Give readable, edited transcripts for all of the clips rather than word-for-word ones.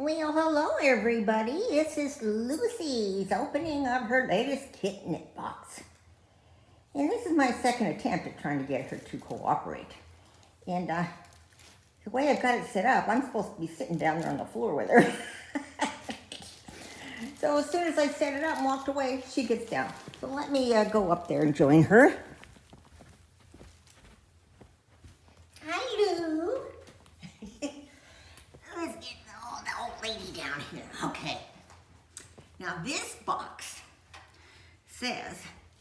Well, hello everybody. This is Lucy's opening of her latest KitNip box. And this is my second attempt at trying to get her to cooperate. And the way I've got it set up, I'm supposed to be sitting down there on the floor with her. So as soon as I set it up and walked away, she gets down. So let me go up there and join her. Hi, Lou. Let's get the old lady down here. Okay. Now this box says,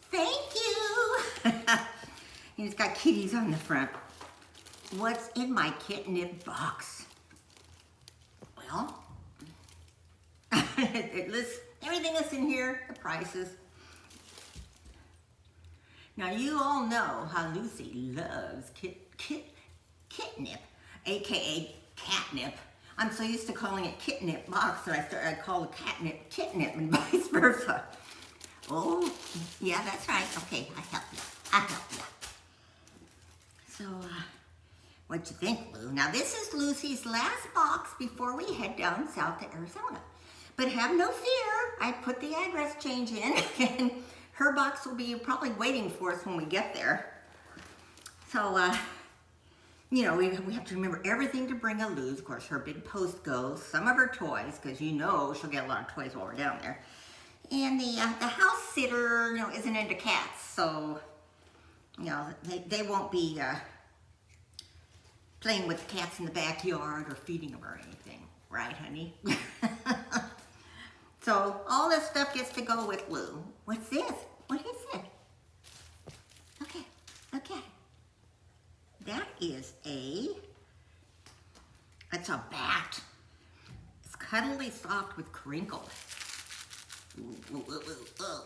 thank you. And it's got kitties on the front. What's in my KitNip box? Well, it lists everything that's in here, the prices. Now you all know how Lucy loves KitNip, aka catnip. I'm so used to calling it KitNip box that I call the catnip KitNip and vice versa. Oh, yeah, that's right. Okay, I help you. So, what'd you think, Lou? Now, this is Lucy's last box before we head down south to Arizona. But have no fear. I put the address change in, and her box will be probably waiting for us when we get there. So, you know, we have to remember everything to bring a Lou's. Of course, her big post goes, some of her toys, because you know she'll get a lot of toys while we're down there. And the house sitter, you know, isn't into cats, so, you know, they won't be playing with the cats in the backyard or feeding them or anything. Right, honey? So, all this stuff gets to go with Lou. What's this? What is it? Okay, look at it. That is it's a bat. It's cuddly soft with crinkles. Ooh, ooh, ooh, ooh, ooh.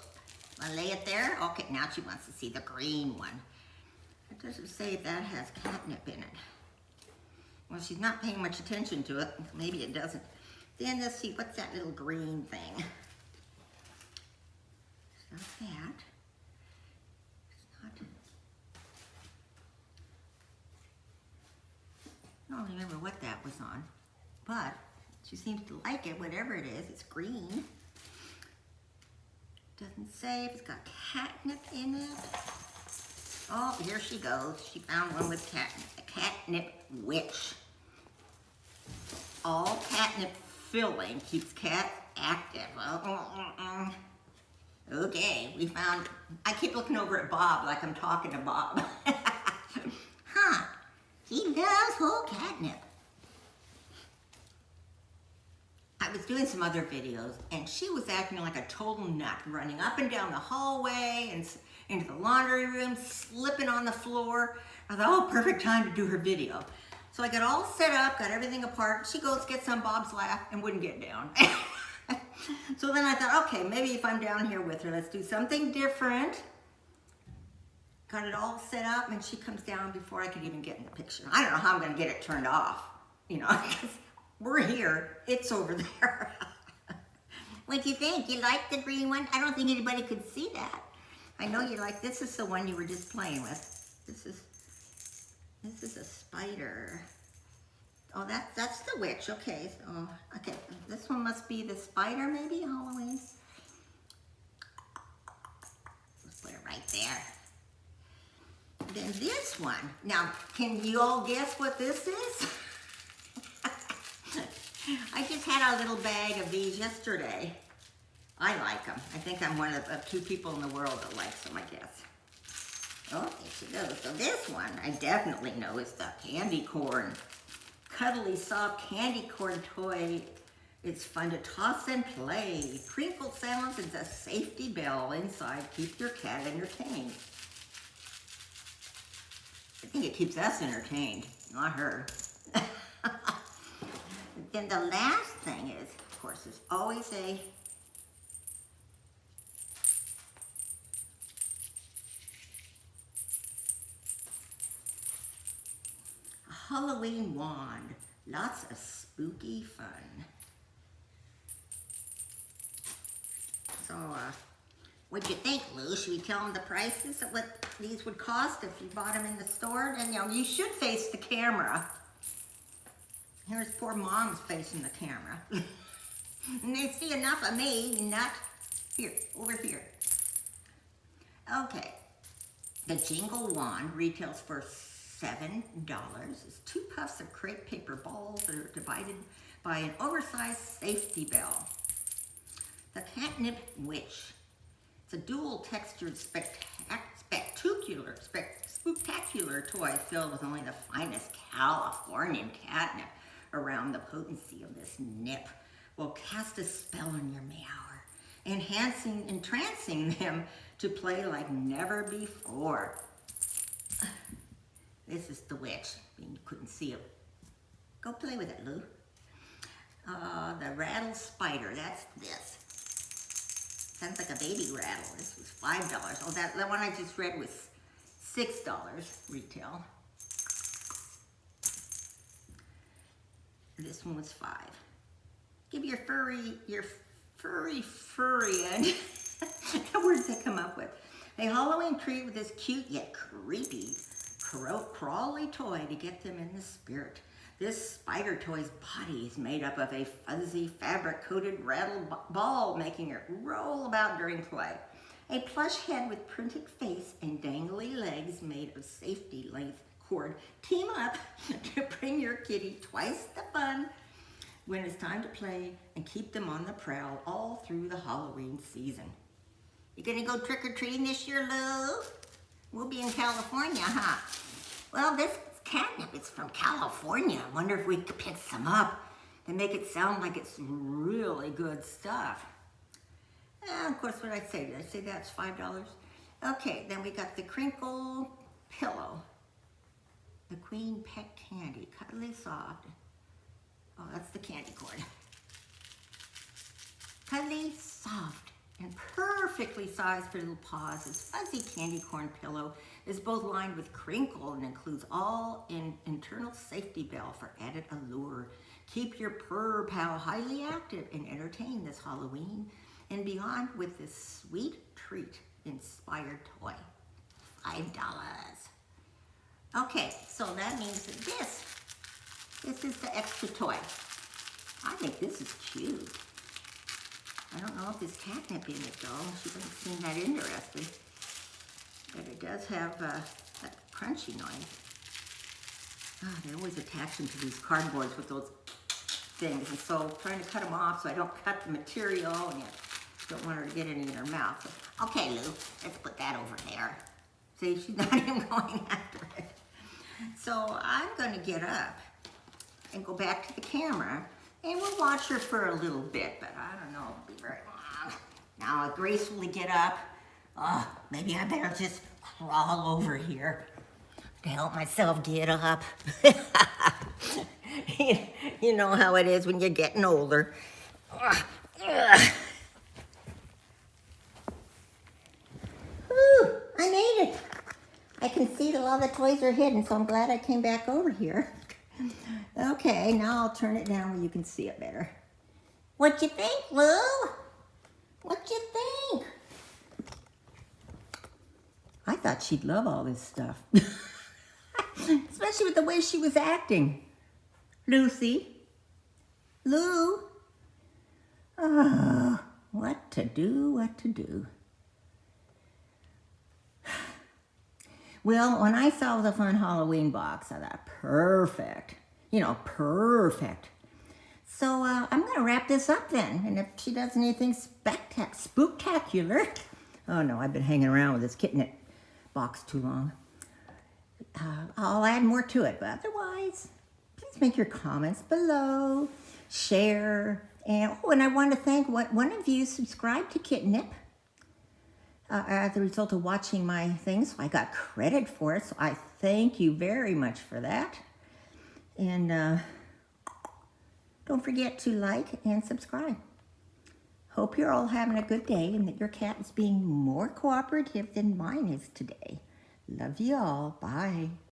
I'll lay it there. Okay, now she wants to see the green one. It doesn't say if that has catnip in it. Well, she's not paying much attention to it. Maybe it doesn't. Then let's see, what's that little green thing? It's not that. It's not. I don't remember what that was on, but she seems to like it, whatever it is. It's green. Doesn't say if it's got catnip in it. Oh, here she goes. She found one with catnip. A catnip witch. All catnip filling keeps cats active. Okay, we found, I keep looking over at Bob like I'm talking to Bob. Huh, he loves whole catnip. I was doing some other videos and she was acting like a total nut, running up and down the hallway and into the laundry room, slipping on the floor. I thought, oh, perfect time to do her video. So I got all set up, got everything apart. She goes, gets on Bob's lap and wouldn't get down. So then I thought, okay, maybe if I'm down here with her, let's do something different. Got it all set up and she comes down before I could even get in the picture. I don't know how I'm gonna get it turned off, you know, because we're here, it's over there. What do you think? You like the green one? I don't think anybody could see that. I know you like, this is the one you were just playing with. This is a spider. Oh, that's the witch. Okay. So, okay. This one must be the spider, maybe Halloween. Let's put it right there. Then this one. Now, can you all guess what this is? I just had a little bag of these yesterday. I like them. I think I'm one of the 2 people in the world that likes them, I guess. Oh, here she goes. So this one, I definitely know is the candy corn. Cuddly, soft candy corn toy. It's fun to toss and play. Crinkle sounds and a safety bell inside. Keep your cat entertained. I think it keeps us entertained, not her. Then the last thing is, of course, there's always a Halloween wand. Lots of spooky fun. So, what'd you think, Lou? Should we tell them the prices of what these would cost if you bought them in the store? And, you know, you should face the camera. Here's poor mom's facing the camera. And they see enough of me, nut. Here, over here. Okay. The Jingle Wand retails for $7. It's 2 puffs of crepe paper balls that are divided by an oversized safety bell. The KitNip Witch. It's a dual textured spectacular toy filled with only the finest Californian catnip. Around the potency of this nip will cast a spell on your meower, entrancing them to play like never before. This is the witch. You couldn't see it. Go play with it, Lou. The rattle spider. That's this. Sounds like a baby rattle. This was $5. Oh, that one I just read was $6 retail. This one was $5. Give your furry and the words they come up with. A Halloween treat with this cute yet creepy crawly toy to get them in the spirit. This spider toy's body is made up of a fuzzy fabric-coated rattle ball, making it roll about during play. A plush head with printed face and dangly legs made of safety-length cord team up to bring your kitty twice the fun when it's time to play and keep them on the prowl all through the Halloween season. You gonna go trick-or-treating this year, Lou? We'll be in California, huh? Well, this catnip is from California. I wonder if we could pick some up and make it sound like it's really good stuff. Of course, what did I say? Did I say that's $5? Okay, then we got the crinkle pillow. The Queen Pet Candy, cuddly soft. Oh, that's the candy corn. Cuddly, soft, and perfectly sized for little paws. This fuzzy candy corn pillow is both lined with crinkle and includes internal safety bell for added allure. Keep your purr pal highly active and entertained this Halloween and beyond with this sweet treat inspired toy. $5. Okay, so that means that this is the extra toy. I think this is cute. I don't know if there's catnip in it though. She doesn't seem that interested. But it does have that crunchy noise. Oh, they always attach them to these cardboards with those things. And so I'm trying to cut them off so I don't cut the material and you don't want her to get any in her mouth. So, okay, Lou, let's put that over there. See, she's not even going after it. So I'm going to get up and go back to the camera and we'll watch her for a little bit, but I don't know, it'll be very long. Now I gracefully get up. Oh, maybe I better just crawl over here to help myself get up. You know how it is when you're getting older. Whew, I made it. I can see that all the toys are hidden, so I'm glad I came back over here. Okay, now I'll turn it down where you can see it better. What you think, Lou? What you think? I thought she'd love all this stuff. Especially with the way she was acting. Lucy? Lou? Oh, what to do, what to do. Well, when I saw the fun Halloween box, I thought, perfect. You know, perfect. So I'm going to wrap this up then. And if she does anything spooktacular, oh no, I've been hanging around with this KitNip box too long. I'll add more to it, but otherwise, please make your comments below, share, and I want to thank one of you subscribed to KitNip as a result of watching my things. So I got credit for it, so I thank you very much for that. And don't forget to like and subscribe. Hope you're all having a good day and that your cat is being more cooperative than mine is today. Love you all. Bye.